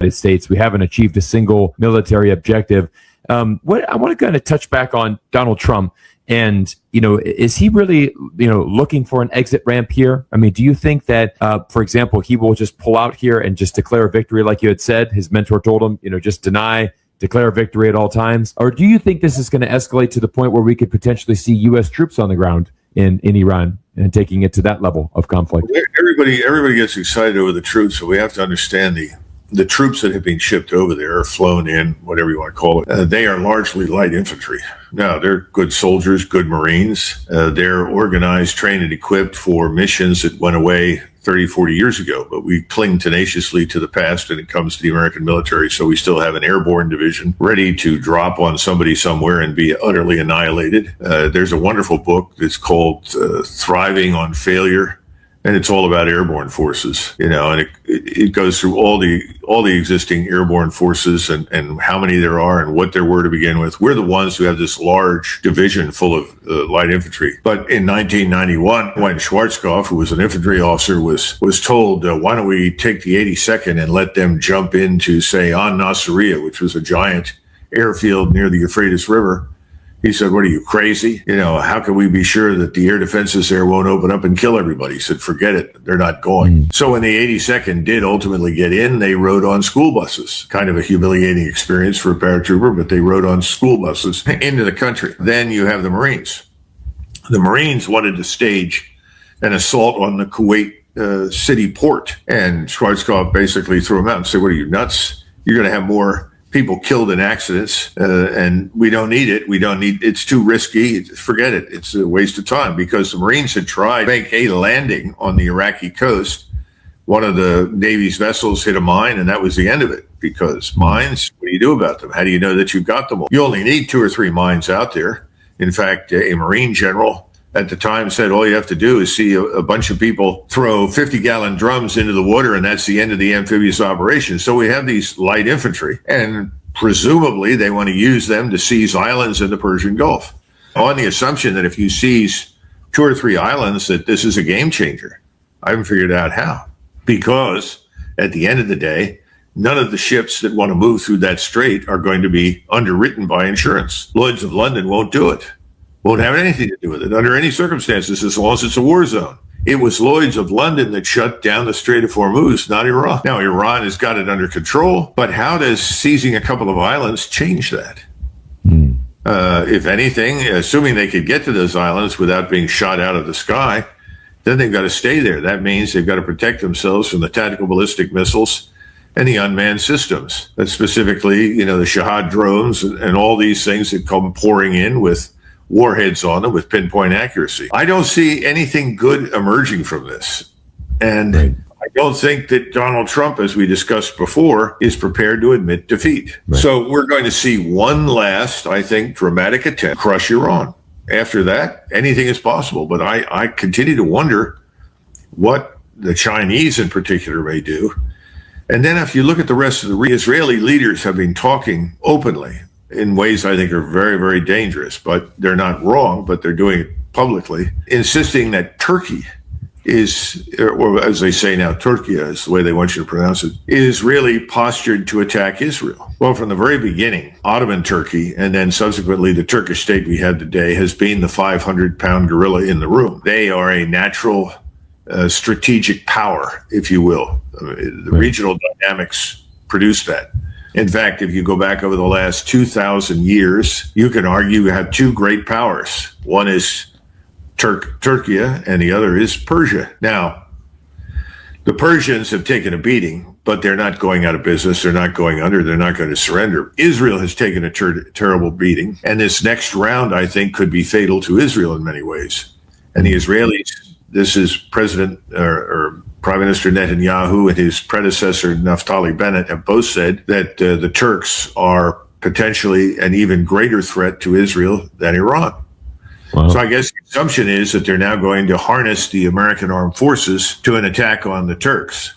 United States. We haven't achieved a single military objective. What I want to kind of touch back on Donald Trump. And, is he really, looking for an exit ramp here? I mean, do you think that, for example, he will just pull out here and just declare a victory like you had said? His mentor told him, just declare victory at all times? Or do you think this is going to escalate to the point where we could potentially see U.S. troops on the ground in Iran and taking it to that level of conflict? Everybody gets excited over the troops, but we have to understand the troops that have been shipped over there, or flown in, whatever you want to call it, they are largely light infantry. Now, they're good soldiers, good Marines. They're organized, trained, and equipped for missions that went away 30, 40 years ago. But we cling tenaciously to the past when it comes to the American military. So we still have an airborne division ready to drop on somebody somewhere and be utterly annihilated. There's a wonderful book that's called Thriving on Failure. And it's all about airborne forces, and it goes through all the existing airborne forces and how many there are and what there were to begin with. We're the ones who have this large division full of light infantry. But in 1991, when Schwarzkopf, who was an infantry officer, was told, why don't we take the 82nd and let them jump into, say, An Nasiriyah, which was a giant airfield near the Euphrates River. He said, what are you, crazy? How can we be sure that the air defenses there won't open up and kill everybody? He said, forget it. They're not going. So when the 82nd did ultimately get in, they rode on school buses. Kind of a humiliating experience for a paratrooper, but they rode on school buses into the country. Then you have the Marines. The Marines wanted to stage an assault on the Kuwait city port. And Schwarzkopf basically threw them out and said, what are you, nuts? You're going to have more people killed in accidents, and we don't need it. It's too risky. Forget it. It's a waste of time, because the Marines had tried to make a landing on the Iraqi coast. One of the Navy's vessels hit a mine, and that was the end of it, because mines, what do you do about them? How do you know that you've got them all? You only need 2 or 3 mines out there. In fact, a Marine general at the time said all you have to do is see a bunch of people throw 50-gallon drums into the water, and that's the end of the amphibious operation. So we have these light infantry, and presumably they want to use them to seize islands in the Persian Gulf, on the assumption that if you seize 2 or 3 islands, that this is a game changer. I haven't figured out how, because at the end of the day, none of the ships that want to move through that strait are going to be underwritten by insurance. Lloyd's of London won't do it. Won't have anything to do with it under any circumstances, as long as it's a war zone. It was Lloyd's of London that shut down the Strait of Hormuz, not Iran. Now, Iran has got it under control, but how does seizing a couple of islands change that? If anything, assuming they could get to those islands without being shot out of the sky, then they've got to stay there. That means they've got to protect themselves from the tactical ballistic missiles and the unmanned systems. That's specifically, the Shahad drones and all these things that come pouring in with warheads on them with pinpoint accuracy. I don't see anything good emerging from this. And I don't think that Donald Trump, as we discussed before, is prepared to admit defeat. So we're going to see one last, I think, dramatic attempt to crush Iran. After that, anything is possible. But I continue to wonder what the Chinese in particular may do. And then if you look at the rest of the Israeli leaders have been talking openly in ways I think are very, very dangerous, but they're not wrong, but they're doing it publicly, insisting that Turkey is, or as they say now, Turkey is the way they want you to pronounce it, is really postured to attack Israel. Well, from the very beginning, Ottoman Turkey, and then subsequently the Turkish state we have today, has been the 500-pound gorilla in the room. They are a natural strategic power, if you will. The regional dynamics produce that. In fact, if you go back over the last 2,000 years, you can argue you have 2 great powers. One is Turkey, and the other is Persia. Now, the Persians have taken a beating, but they're not going out of business. They're not going under. They're not going to surrender. Israel has taken a terrible beating, and this next round, I think, could be fatal to Israel in many ways. And the Israelis, this is President or Prime Minister Netanyahu and his predecessor, Naftali Bennett, have both said that the Turks are potentially an even greater threat to Israel than Iran. Wow. So I guess the assumption is that they're now going to harness the American armed forces to an attack on the Turks.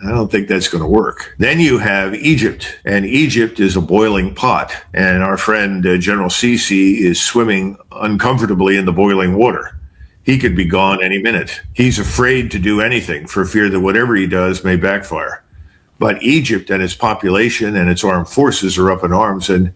I don't think that's going to work. Then you have Egypt, and Egypt is a boiling pot, and our friend General Sisi is swimming uncomfortably in the boiling water. He could be gone any minute. He's afraid to do anything for fear that whatever he does may backfire. But Egypt and its population and its armed forces are up in arms and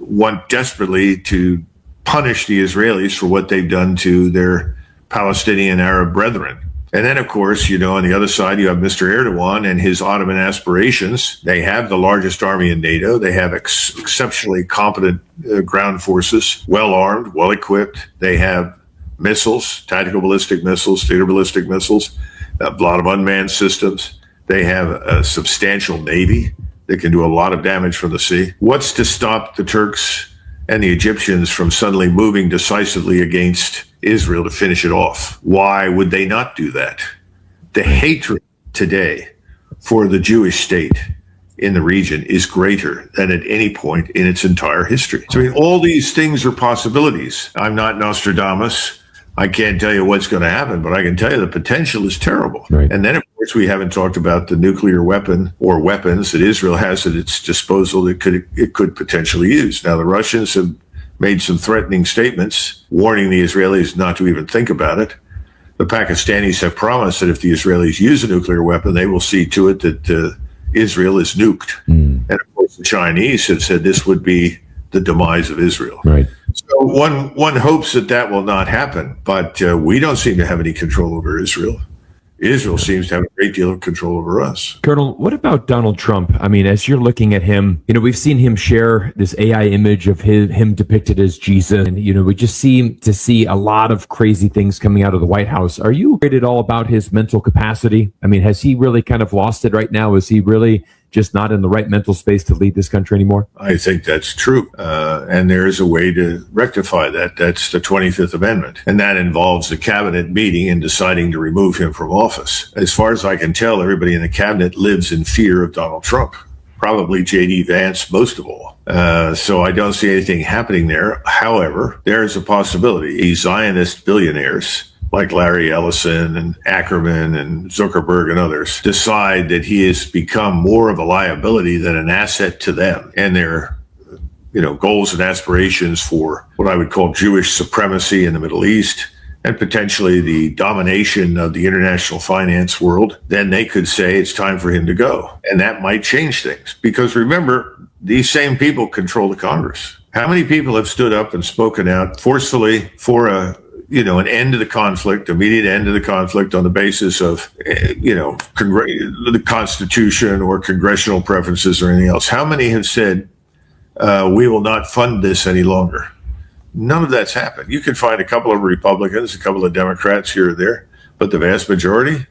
want desperately to punish the Israelis for what they've done to their Palestinian Arab brethren. And then, of course, on the other side, you have Mr. Erdogan and his Ottoman aspirations. They have the largest army in NATO. They have exceptionally competent ground forces, well armed, well equipped. They have missiles, tactical ballistic missiles, theater ballistic missiles, a lot of unmanned systems. They have a substantial navy that can do a lot of damage from the sea. What's to stop the Turks and the Egyptians from suddenly moving decisively against Israel to finish it off? Why would they not do that? The hatred today for the Jewish state in the region is greater than at any point in its entire history. So, all these things are possibilities. I'm not Nostradamus. I can't tell you what's going to happen, but I can tell you the potential is terrible. Right. And then, of course, we haven't talked about the nuclear weapon or weapons that Israel has at its disposal that it could potentially use. Now, the Russians have made some threatening statements, warning the Israelis not to even think about it. The Pakistanis have promised that if the Israelis use a nuclear weapon, they will see to it that Israel is nuked. And, of course, the Chinese have said this would be the demise of Israel. Right. So one hopes that will not happen, but we don't seem to have any control over Israel. Israel seems to have a great deal of control over us. Colonel, what about Donald Trump? I mean, as you're looking at him, we've seen him share this AI image of him depicted as Jesus. And, we just seem to see a lot of crazy things coming out of the White House. Are you worried at all about his mental capacity? I mean, has he really kind of lost it right now? Is he really just not in the right mental space to lead this country anymore? I think that's true. And there is a way to rectify that. That's the 25th Amendment. And that involves the cabinet meeting and deciding to remove him from office. As far as I can tell, everybody in the cabinet lives in fear of Donald Trump. Probably J.D. Vance most of all. So I don't see anything happening there. However, there is a possibility. These Zionist billionaires like Larry Ellison and Ackerman and Zuckerberg and others, decide that he has become more of a liability than an asset to them and their, goals and aspirations for what I would call Jewish supremacy in the Middle East and potentially the domination of the international finance world. Then they could say it's time for him to go. And that might change things because remember, these same people control the Congress. How many people have stood up and spoken out forcefully for an end to the conflict, immediate end to the conflict on the basis of, the Constitution or congressional preferences or anything else? How many have said, we will not fund this any longer? None of that's happened. You can find a couple of Republicans, a couple of Democrats here or there, but the vast majority,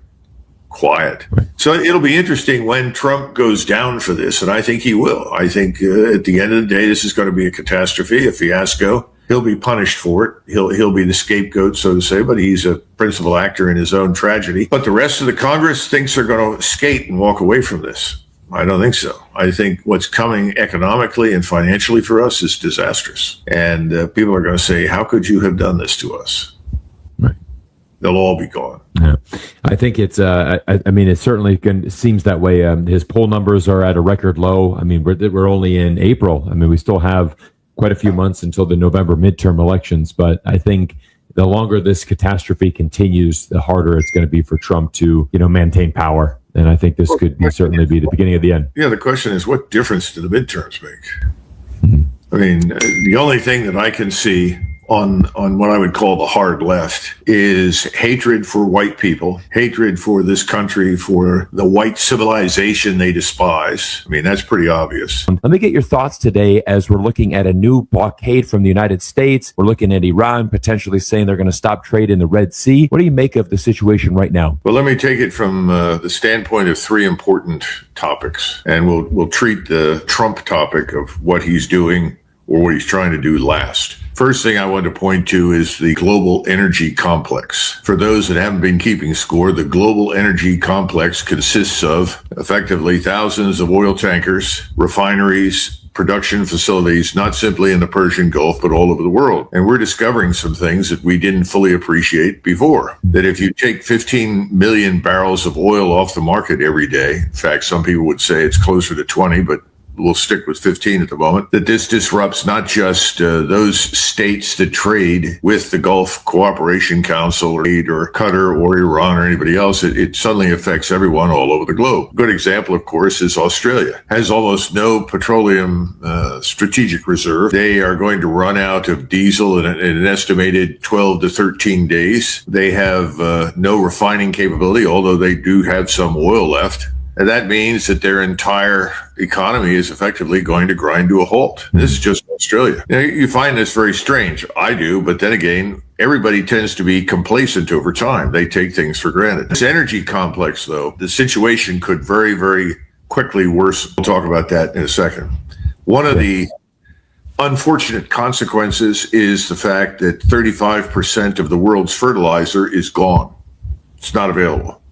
quiet. So it'll be interesting when Trump goes down for this, and I think he will. I think at the end of the day, this is going to be a catastrophe, a fiasco. He'll be punished for it. He'll be the scapegoat, so to say, but he's a principal actor in his own tragedy. But the rest of the Congress thinks they're going to skate and walk away from this. I don't think so. I think what's coming economically and financially for us is disastrous. And people are going to say, how could you have done this to us? Right. They'll all be gone. Yeah. I think it's, it certainly seems that way. His poll numbers are at a record low. I mean, we're only in April. I mean, we still have quite a few months until the November midterm elections. But I think the longer this catastrophe continues, the harder it's going to be for Trump to, maintain power. And I think this could certainly be the beginning of the end. Yeah, the question is, what difference do the midterms make? I mean, the only thing that I can see on what I would call the hard left is hatred for white people, hatred for this country, for the white civilization they despise. I mean, that's pretty obvious. Let me get your thoughts today as we're looking at a new blockade from the United States. We're looking at Iran potentially saying they're going to stop trade in the Red Sea. What do you make of the situation right now? Well, let me take it from the standpoint of three important topics, and we'll treat the Trump topic of what he's doing or what he's trying to do last. First thing I want to point to is the global energy complex. For those that haven't been keeping score, the global energy complex consists of effectively thousands of oil tankers, refineries, production facilities, not simply in the Persian Gulf, but all over the world. And we're discovering some things that we didn't fully appreciate before. That if you take 15 million barrels of oil off the market every day, in fact, some people would say it's closer to 20, but we'll stick with 15 at the moment, that this disrupts not just those states that trade with the Gulf Cooperation Council or Qatar or Iran or anybody else. It suddenly affects everyone all over the globe. A good example, of course, is Australia. Has almost no petroleum strategic reserve. They are going to run out of diesel in an estimated 12 to 13 days. They have no refining capability, although they do have some oil left. And that means that their entire economy is effectively going to grind to a halt. This is just Australia. You find this very strange. I do, but then again, everybody tends to be complacent over time. They take things for granted. This energy complex, though, the situation could very, very quickly worsen. We'll talk about that in a second. One of the unfortunate consequences is the fact that 35% of the world's fertilizer is gone. It's not available.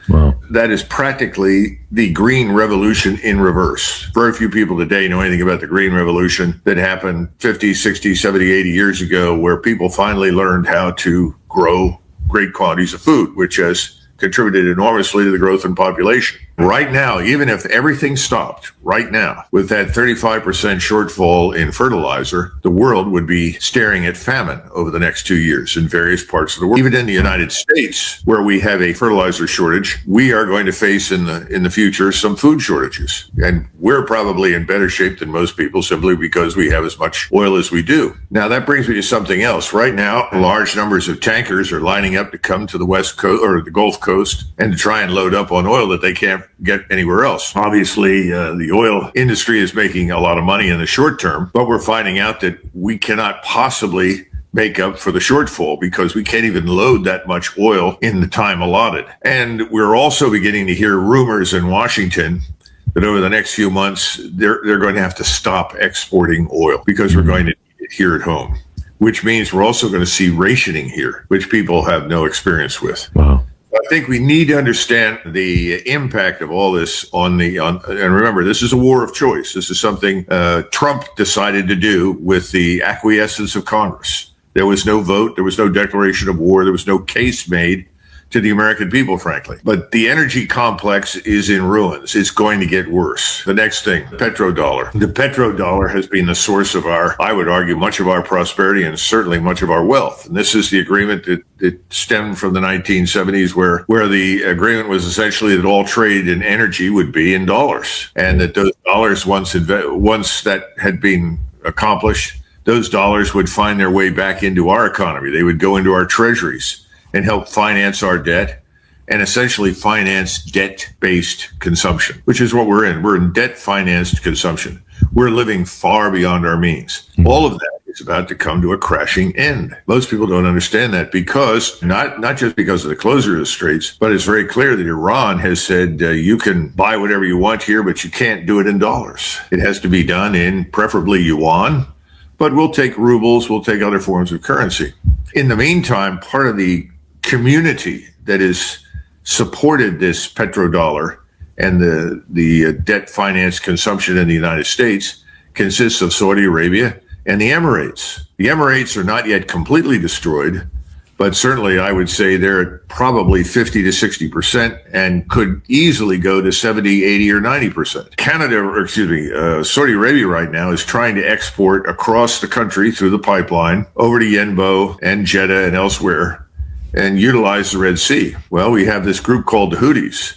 Wow. That is practically the green revolution in reverse. Very few people today know anything about the green revolution that happened 50, 60, 70, 80 years ago, where people finally learned how to grow great quantities of food, which has contributed enormously to the growth in population. Right now, even if everything stopped right now with that 35% shortfall in fertilizer, the world would be staring at famine over the next 2 years in various parts of the world. Even in the United States, where we have a fertilizer shortage, we are going to face in the future some food shortages. And we're probably in better shape than most people simply because we have as much oil as we do. Now, that brings me to something else. Right now, large numbers of tankers are lining up to come to the West Coast or the Gulf Coast and to try and load up on oil that they can't get anywhere else. Obviously, the oil industry is making a lot of money in the short term, but we're finding out that we cannot possibly make up for the shortfall because we can't even load that much oil in the time allotted. And we're also beginning to hear rumors in Washington that over the next few months, they're going to have to stop exporting oil because we're going to need it here at home, which means we're also going to see rationing here, which people have no experience with. Wow. I think we need to understand the impact of all this and remember, this is a war of choice. This is something Trump decided to do with the acquiescence of Congress. There was no vote. There was no declaration of war. There was no case made to the American people, frankly. But the energy complex is in ruins. It's going to get worse. The next thing, petrodollar. The petrodollar has been the source of I would argue, much of our prosperity and certainly much of our wealth. And this is the agreement that stemmed from the 1970s where the agreement was essentially that all trade in energy would be in dollars. And that those dollars, once that had been accomplished, those dollars would find their way back into our economy. They would go into our treasuries and help finance our debt and essentially finance debt-based consumption, which is what we're in. We're in debt-financed consumption. We're living far beyond our means. All of that is about to come to a crashing end. Most people don't understand that because, not just because of the closure of the straits, but it's very clear that Iran has said you can buy whatever you want here, but you can't do it in dollars. It has to be done in preferably yuan, but we'll take rubles, we'll take other forms of currency. In the meantime, part of the community that has supported this petrodollar and the debt financed consumption in the United States consists of Saudi Arabia and the Emirates. The Emirates are not yet completely destroyed, but certainly I would say they're at probably 50 to 60% and could easily go to 70, 80 or 90%. Saudi Arabia right now is trying to export across the country through the pipeline over to Yenbo and Jeddah and elsewhere and utilize the Red Sea. Well, we have this group called the Houthis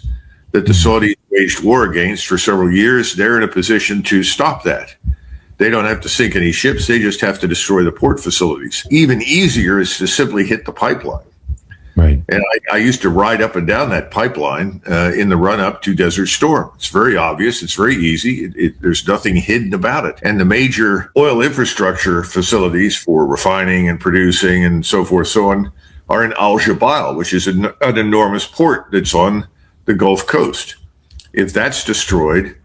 that the Saudis waged war against for several years. They're in a position to stop that. They don't have to sink any ships. They just have to destroy the port facilities. Even easier is to simply hit the pipeline. Right. And I used to ride up and down that pipeline in the run-up to Desert Storm. It's very obvious. It's very easy. There's nothing hidden about it. And the major oil infrastructure facilities for refining and producing and so forth, so on, are in Al Jubail, which is an enormous port that's on the Gulf Coast. If that's destroyed,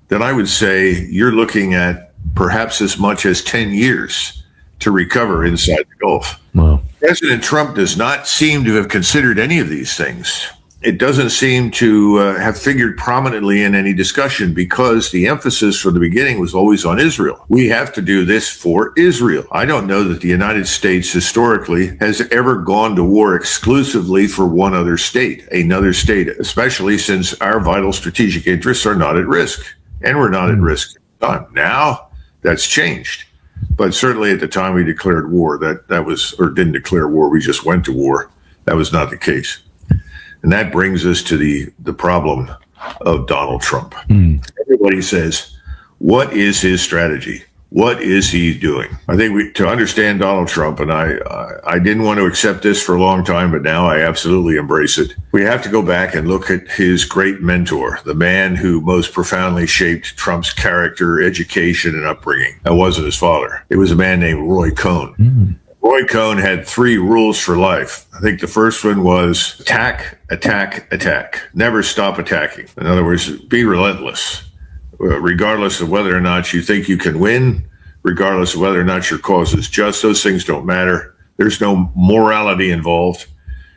then I would say you're looking at perhaps as much as 10 years to recover inside the Gulf. Wow. President Trump does not seem to have considered any of these things. It doesn't seem to have figured prominently in any discussion because the emphasis from the beginning was always on Israel. We have to do this for Israel. I don't know that the United States historically has ever gone to war exclusively for one other state, another state, especially since our vital strategic interests are not at risk. And we're not at risk time. Now that's changed. But certainly at the time we declared war, that was, or didn't declare war, we just went to war. That was not the case. And that brings us to the problem of Donald Trump. Everybody says, what is his strategy? What is he doing? I think to understand Donald Trump, and I didn't want to accept this for a long time, but now I absolutely embrace it. We have to go back and look at his great mentor, the man who most profoundly shaped Trump's character, education, and upbringing. That wasn't his father. It was a man named Roy Cohn. Roy Cohn had 3 rules for life. I think the first one was attack, attack, attack. Never stop attacking. In other words, be relentless. Regardless of whether or not you think you can win, regardless of whether or not your cause is just, those things don't matter. There's no morality involved.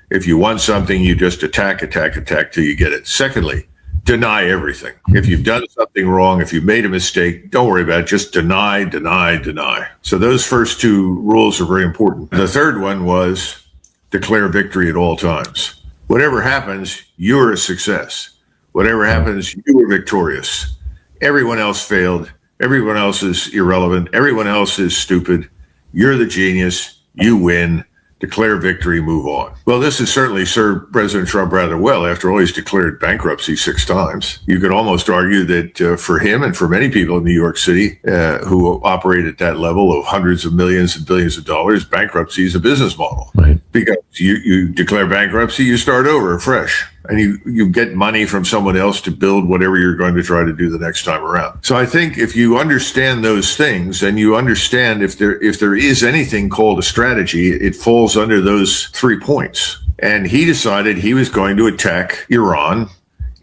If you want something, you just attack, attack, attack till you get it. Secondly, deny everything. If you've done something wrong, if you've made a mistake, don't worry about it. Just deny, deny, deny. So those first 2 rules are very important. The third one was declare victory at all times. Whatever happens, you're a success. Whatever happens, you are victorious. Everyone else failed. Everyone else is irrelevant. Everyone else is stupid. You're the genius. You win. Declare victory, move on. Well, this has certainly served President Trump rather well. After all, he's declared bankruptcy 6 times. You could almost argue that for him and for many people in New York City who operate at that level of hundreds of millions and billions of dollars, bankruptcy is a business model. Right. Because you declare bankruptcy, you start over fresh. And you get money from someone else to build whatever you're going to try to do the next time around. So I think if you understand those things, and you understand if there is anything called a strategy, it falls under those 3 points. And he decided he was going to attack Iran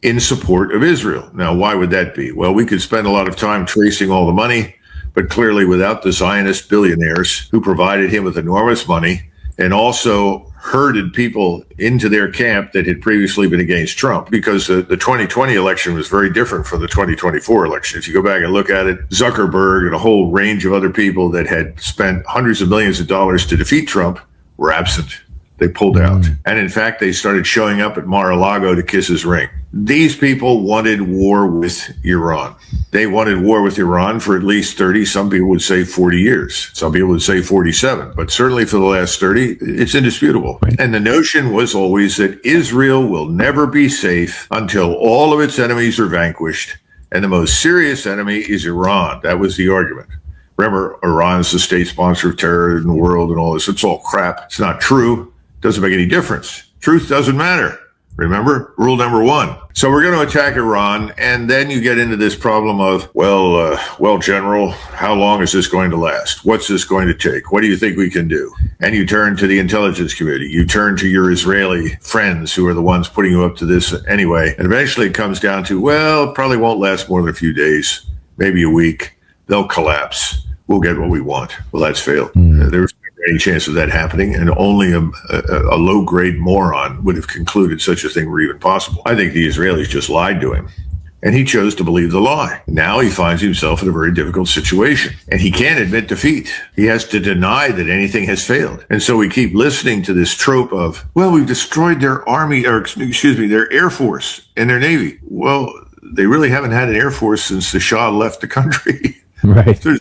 in support of Israel. Now, why would that be? Well, we could spend a lot of time tracing all the money, but clearly without the Zionist billionaires who provided him with enormous money and also herded people into their camp that had previously been against Trump, because the 2020 election was very different from the 2024 election. If you go back and look at it, Zuckerberg and a whole range of other people that had spent hundreds of millions of dollars to defeat Trump were absent. They pulled out. And in fact, they started showing up at Mar-a-Lago to kiss his ring. These people wanted war with Iran. They wanted war with Iran for at least 30, some people would say 40 years. Some people would say 47, but certainly for the last 30, it's indisputable. Right. And the notion was always that Israel will never be safe until all of its enemies are vanquished. And the most serious enemy is Iran. That was the argument. Remember, Iran's the state sponsor of terror in the world and all this. It's all crap. It's not true. Doesn't make any difference. Truth doesn't matter. Remember, rule number 1. So we're going to attack Iran, and then you get into this problem of, well, General, how long is this going to last? What's this going to take? What do you think we can do? And you turn to the intelligence community. You turn to your Israeli friends who are the ones putting you up to this anyway. And eventually it comes down to, well, it probably won't last more than a few days, maybe a week. They'll collapse. We'll get what we want. Well, that's failed. There's any chance of that happening, and only a low-grade moron would have concluded such a thing were even possible. I think the Israelis just lied to him, and he chose to believe the lie. Now he finds himself in a very difficult situation, and he can't admit defeat. He has to deny that anything has failed. And so we keep listening to this trope of, well, we've destroyed their army, or their air force and their navy. Well, they really haven't had an air force since the Shah left the country. Right. There's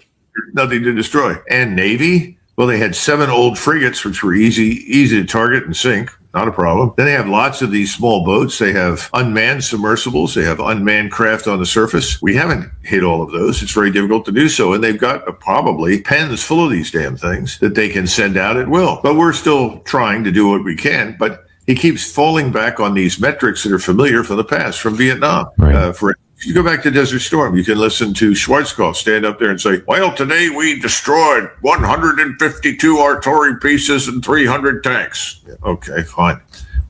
nothing to destroy. And navy? Well, they had 7 old frigates, which were easy to target and sink. Not a problem. Then they have lots of these small boats. They have unmanned submersibles. They have unmanned craft on the surface. We haven't hit all of those. It's very difficult to do so. And they've got probably pens full of these damn things that they can send out at will. But we're still trying to do what we can. But he keeps falling back on these metrics that are familiar from the past, from Vietnam. Right. If you go back to Desert Storm, you can listen to Schwarzkopf stand up there and say, well, today we destroyed 152 artillery pieces and 300 tanks. Okay, fine.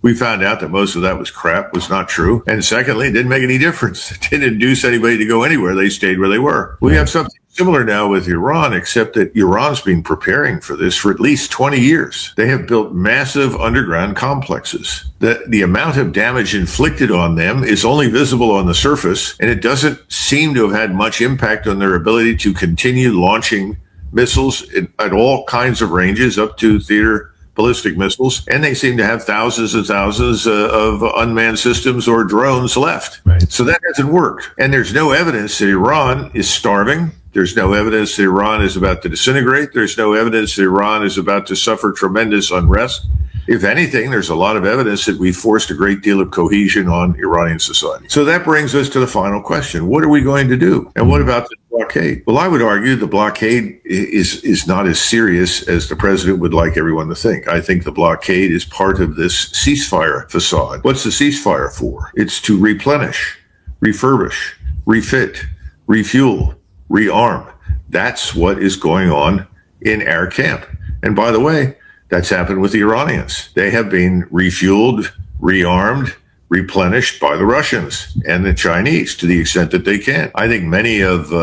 We found out that most of that was crap, was not true. And secondly, it didn't make any difference. It didn't induce anybody to go anywhere. They stayed where they were. We have something similar now with Iran, except that Iran's been preparing for this for at least 20 years. They have built massive underground complexes. The amount of damage inflicted on them is only visible on the surface, and it doesn't seem to have had much impact on their ability to continue launching missiles at all kinds of ranges up to theater ballistic missiles, and they seem to have thousands and thousands of unmanned systems or drones left. Right. So that hasn't worked. And there's no evidence that Iran is starving. There's no evidence that Iran is about to disintegrate. There's no evidence that Iran is about to suffer tremendous unrest. If anything, there's a lot of evidence that we forced a great deal of cohesion on Iranian society. So that brings us to the final question. What are we going to do? And what about the blockade? Well, I would argue the blockade is not as serious as the president would like everyone to think. I think the blockade is part of this ceasefire facade. What's the ceasefire for? It's to replenish, refurbish, refit, refuel, rearm. That's what is going on in our camp. And by the way, that's happened with the Iranians. They have been refueled, rearmed, replenished by the Russians and the Chinese to the extent that they can. I think many of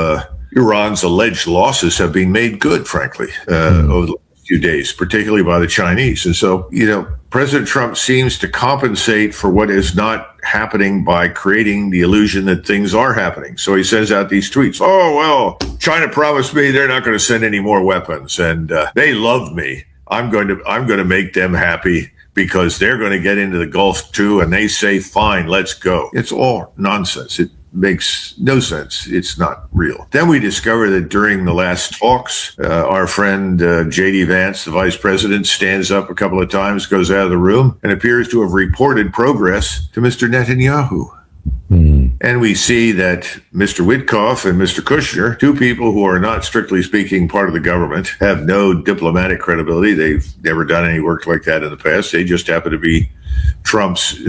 Iran's alleged losses have been made good, frankly, over the last few days, particularly by the Chinese. And so, President Trump seems to compensate for what is not happening by creating the illusion that things are happening. So he sends out these tweets. Oh, well, China promised me they're not going to send any more weapons, and they love me. I'm going to make them happy because they're going to get into the Gulf too, and they say, fine, let's go. It's all nonsense. It makes no sense. It's not real. Then we discover that during the last talks, our friend J.D. Vance, the vice president, stands up a couple of times, goes out of the room, and appears to have reported progress to Mr. Netanyahu. And we see that Mr. Witkoff and Mr. Kushner, two people who are not strictly speaking part of the government, have no diplomatic credibility. They've never done any work like that in the past. They just happen to be Trump's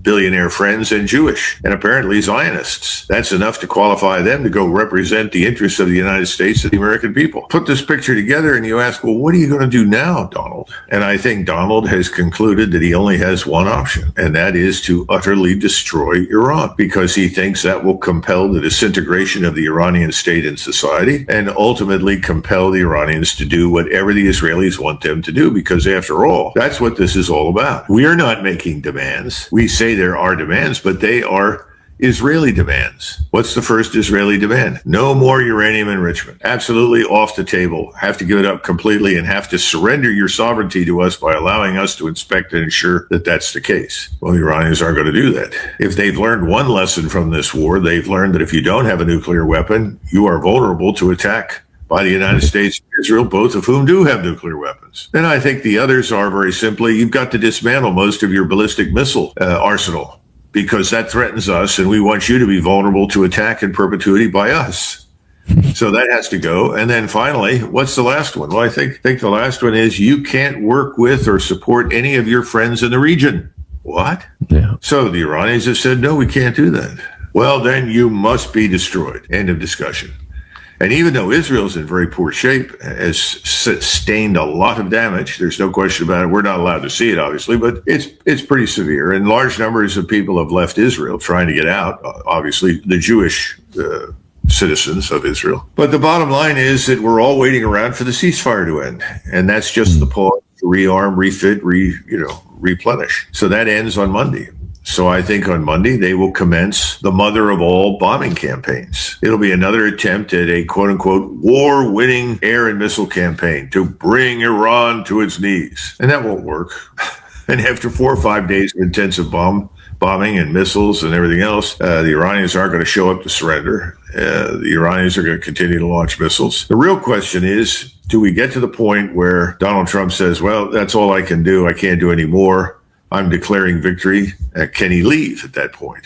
billionaire friends and Jewish, and apparently Zionists. That's enough to qualify them to go represent the interests of the United States and the American people. Put this picture together and you ask, well, what are you going to do now, Donald? And I think Donald has concluded that he only has one option, and that is to utterly destroy Iran, because he thinks that will compel the disintegration of the Iranian state and society, and ultimately compel the Iranians to do whatever the Israelis want them to do, because after all, that's what this is all about. We are not making demands. We say there are demands, but they are Israeli demands. What's the first Israeli demand? No more uranium enrichment. Absolutely off the table. Have to give it up completely and have to surrender your sovereignty to us by allowing us to inspect and ensure that that's the case. Well, the Iranians aren't going to do that. If they've learned one lesson from this war, they've learned that if you don't have a nuclear weapon, you are vulnerable to attack by the United States and Israel, both of whom do have nuclear weapons. And I think the others are very simply, you've got to dismantle most of your ballistic missile arsenal, because that threatens us, and we want you to be vulnerable to attack in perpetuity by us. So that has to go. And then finally, what's the last one? Well, I think the last one is you can't work with or support any of your friends in the region. What? Yeah. So the Iranians have said, no, we can't do that. Well, then you must be destroyed. End of discussion. And even though Israel's in very poor shape, has sustained a lot of damage, there's no question about it. We're not allowed to see it, obviously, but it's pretty severe. And large numbers of people have left Israel trying to get out, obviously, the Jewish citizens of Israel. But the bottom line is that we're all waiting around for the ceasefire to end. And that's just the pause to rearm, refit, replenish. So that ends on Monday. So I think on Monday, they will commence the mother of all bombing campaigns. It'll be another attempt at a quote-unquote war-winning air and missile campaign to bring Iran to its knees. And that won't work. And after 4 or 5 days of intensive bombing and missiles and everything else, the Iranians aren't going to show up to surrender. The Iranians are going to continue to launch missiles. The real question is, do we get to the point where Donald Trump says, well, that's all I can do. I can't do any more. I'm declaring victory. Can he leave at that point?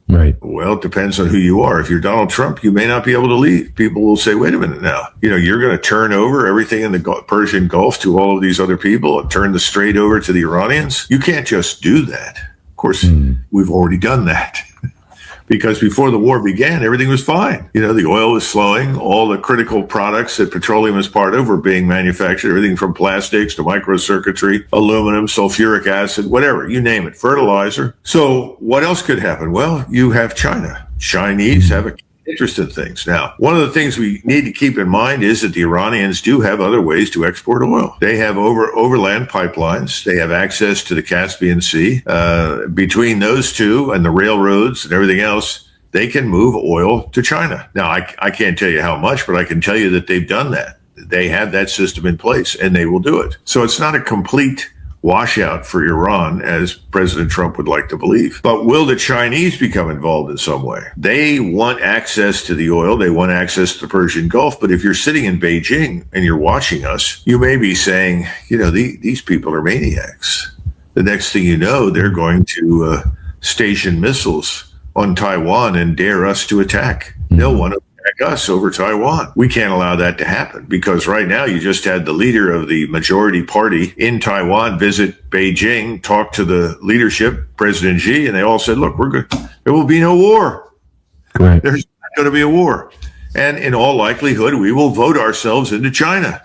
Right. Well, it depends on who you are. If you're Donald Trump, you may not be able to leave. People will say, wait a minute now. You're going to turn over everything in the Persian Gulf to all of these other people and turn the strait over to the Iranians? You can't just do that. Of course, we've already done that. Because before the war began, everything was fine. The oil was flowing. All the critical products that petroleum is part of were being manufactured, everything from plastics to microcircuitry, aluminum, sulfuric acid, whatever, you name it, fertilizer. So what else could happen? Well, you have China. Chinese have a interest in things. Now, one of the things we need to keep in mind is that the Iranians do have other ways to export oil. They have overland pipelines. They have access to the Caspian Sea. Between those two and the railroads and everything else, they can move oil to China. Now, I can't tell you how much, but I can tell you that they've done that. They have that system in place, and they will do it. So it's not a complete washout for Iran, as President Trump would like to believe. But will the Chinese become involved in some way? They want access to the oil. They want access to the Persian Gulf. But if you're sitting in Beijing and you're watching us, you may be saying, these people are maniacs. The next thing you know, they're going to station missiles on Taiwan and dare us to attack. They'll want to attack us over Taiwan. We can't allow that to happen, because right now you just had the leader of the majority party in Taiwan visit Beijing, talk to the leadership, President Xi, and they all said, look, we're good. There will be no war. Right. There's not going to be a war. And in all likelihood, we will vote ourselves into China.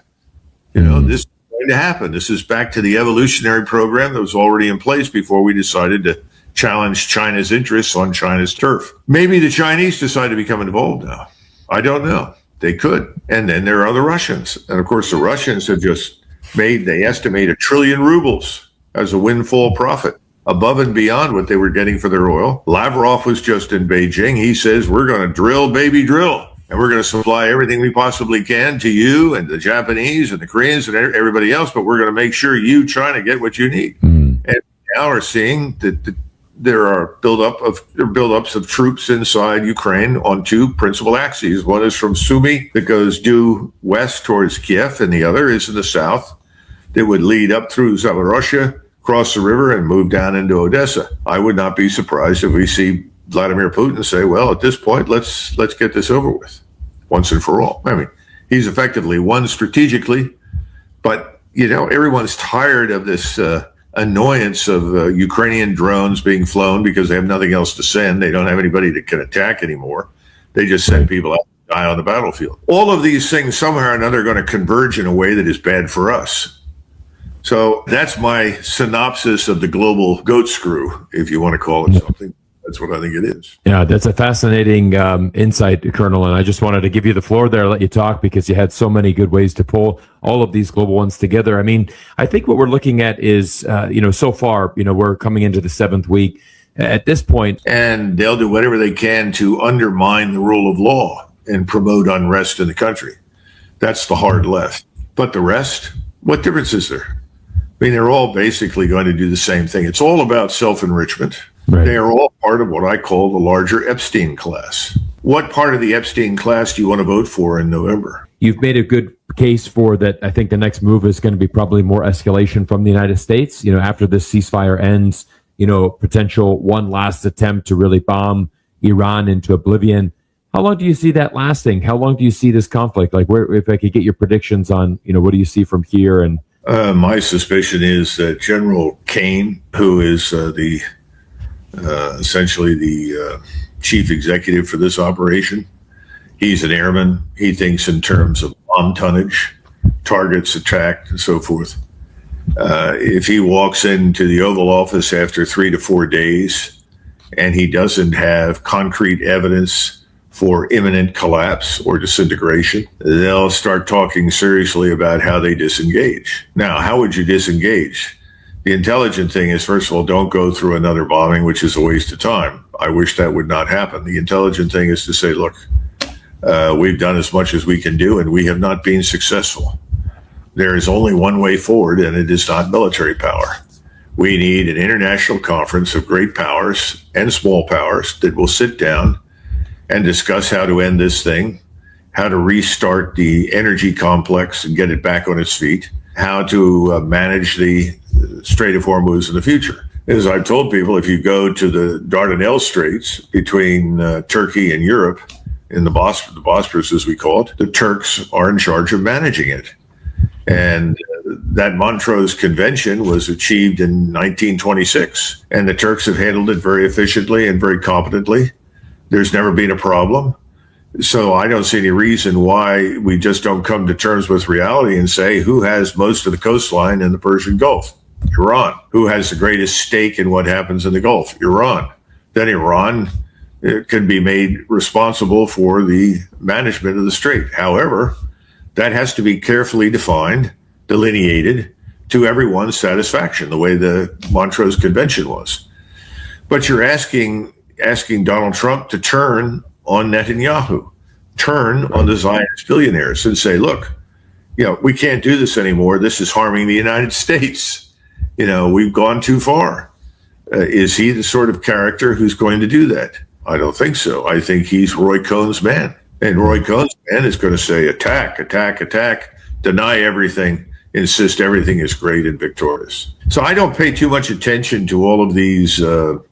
This is going to happen. This is back to the evolutionary program that was already in place before we decided to challenge China's interests on China's turf. Maybe the Chinese decide to become involved now. I don't know. They could. And then there are the Russians. And of course, the Russians have just they estimate 1 trillion rubles as a windfall profit above and beyond what they were getting for their oil. Lavrov was just in Beijing. He says, we're going to drill, baby, drill. And we're going to supply everything we possibly can to you and the Japanese and the Koreans and everybody else. But we're going to make sure you, China, get what you need. And now we're seeing that there are buildups of troops inside Ukraine on two principal axes. One is from Sumy that goes due west towards Kiev, and the other is in the south that would lead up through Zaporozhye, cross the river, and move down into Odessa. I would not be surprised if we see Vladimir Putin say, well, at this point, let's get this over with once and for all. I mean, he's effectively won strategically, but, everyone's tired of this annoyance of Ukrainian drones being flown because they have nothing else to send. They don't have anybody that can attack anymore. They just send people out to die on the battlefield. All of these things somehow or another are going to converge in a way that is bad for us. So that's my synopsis of the global goat screw, if you want to call it something. That's what I think it is. Yeah, that's a fascinating insight, Colonel. And I just wanted to give you the floor there, let you talk, because you had so many good ways to pull all of these global ones together. I mean, I think what we're looking at is, so far, we're coming into the 7th week at this point. And they'll do whatever they can to undermine the rule of law and promote unrest in the country. That's the hard left. But the rest, what difference is there? I mean, they're all basically going to do the same thing. It's all about self-enrichment. Right. They are all part of what I call the larger Epstein class. What part of the Epstein class do you want to vote for in November? You've made a good case for that. I think the next move is going to be probably more escalation from the United States. After this ceasefire ends, potential one last attempt to really bomb Iran into oblivion. How long do you see that lasting? How long do you see this conflict? Like, if I could get your predictions on, what do you see from here? And my suspicion is that General Kane, who is essentially the chief executive for this operation. He's an airman. He thinks in terms of bomb tonnage, targets attacked, and so forth. If he walks into the Oval Office after 3 to 4 days and he doesn't have concrete evidence for imminent collapse or disintegration, they'll start talking seriously about how they disengage. Now, how would you disengage? The intelligent thing is, first of all, don't go through another bombing, which is a waste of time. I wish that would not happen. The intelligent thing is to say, look, we've done as much as we can do, and we have not been successful. There is only one way forward, and it is not military power. We need an international conference of great powers and small powers that will sit down and discuss how to end this thing, how to restart the energy complex and get it back on its feet, how to manage the Strait of Hormuz in the future. As I've told people, if you go to the Dardanelles Straits between Turkey and Europe, in the Bosporus, as we call it, the Turks are in charge of managing it. And that Montreux Convention was achieved in 1926, and the Turks have handled it very efficiently and very competently. There's never been a problem. So I don't see any reason why we just don't come to terms with reality and say who has most of the coastline in the Persian Gulf? Iran. Who has the greatest stake in what happens in the Gulf? Iran. Then Iran can be made responsible for the management of the strait. However, that has to be carefully defined, delineated to everyone's satisfaction, the way the Montreux Convention was. But you're asking Donald Trump to turn on Netanyahu, turn on the Zionist billionaires and say, look, we can't do this anymore. This is harming the United States. We've gone too far. Is he the sort of character who's going to do that? I don't think so. I think he's Roy Cohn's man. And Roy Cohn's man is going to say, attack, attack, attack, deny everything, insist everything is great and victorious. So I don't pay too much attention to all of these, 2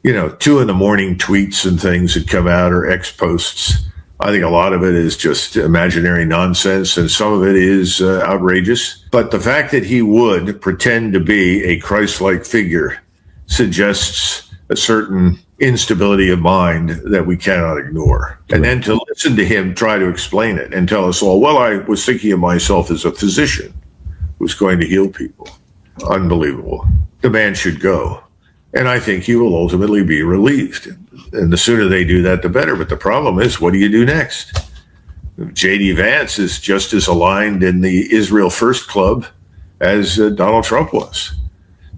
in the morning tweets and things that come out, or X posts. I think a lot of it is just imaginary nonsense, and some of it is outrageous. But the fact that he would pretend to be a Christ-like figure suggests a certain instability of mind that we cannot ignore. And then to listen to him try to explain it and tell us all, well, I was thinking of myself as a physician who's going to heal people. Unbelievable. The man should go. And I think he will ultimately be relieved. And the sooner they do that, the better. But the problem is, what do you do next? J.D. Vance is just as aligned in the Israel First Club as Donald Trump was.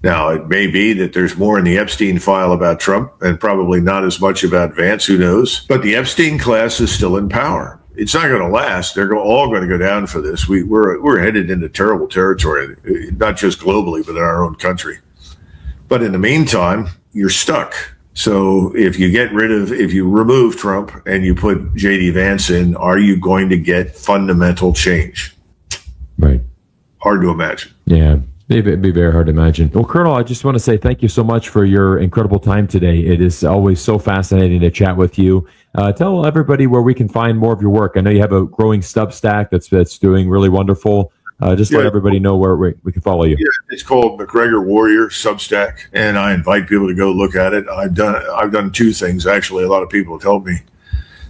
Now, it may be that there's more in the Epstein file about Trump and probably not as much about Vance, who knows? But the Epstein class is still in power. It's not going to last. They're all going to go down for this. We're headed into terrible territory, not just globally, but in our own country. But in the meantime, you're stuck. So if you remove Trump and you put J.D. Vance in, are you going to get fundamental change? Right. Hard to imagine. Yeah. It'd be very hard to imagine. Well, Colonel, I just want to say thank you so much for your incredible time today. It is always so fascinating to chat with you. Tell everybody where we can find more of your work. I know you have a growing Substack that's doing really wonderful. Let everybody know where we can follow you. Yeah, it's called Macgregor Warrior Substack, and I invite people to go look at it. I've done 2 things, actually. A lot of people have told me.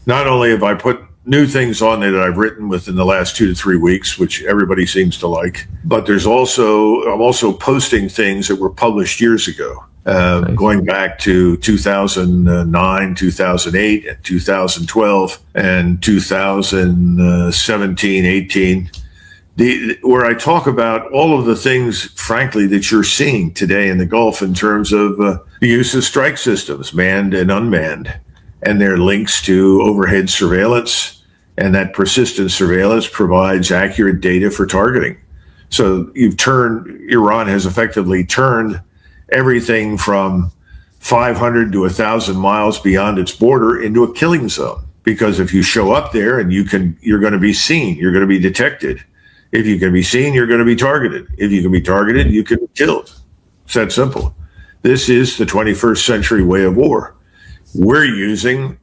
Not only have I put new things on there that I've written within the last 2 to 3 weeks, which everybody seems to like, but I'm also posting things that were published years ago, nice. Going back to 2009, 2008, and 2012, and 2017, 18. Where I talk about all of the things, frankly, that you're seeing today in the Gulf in terms of the use of strike systems, manned and unmanned, and their links to overhead surveillance, and that persistent surveillance provides accurate data for targeting. So Iran has effectively turned everything from 500 to 1,000 miles beyond its border into a killing zone. Because if you show up there and you're going to be seen, you're going to be detected. If you can be seen, you're going to be targeted. If you can be targeted, you can be killed. It's that simple. This is the 21st century way of war. We're using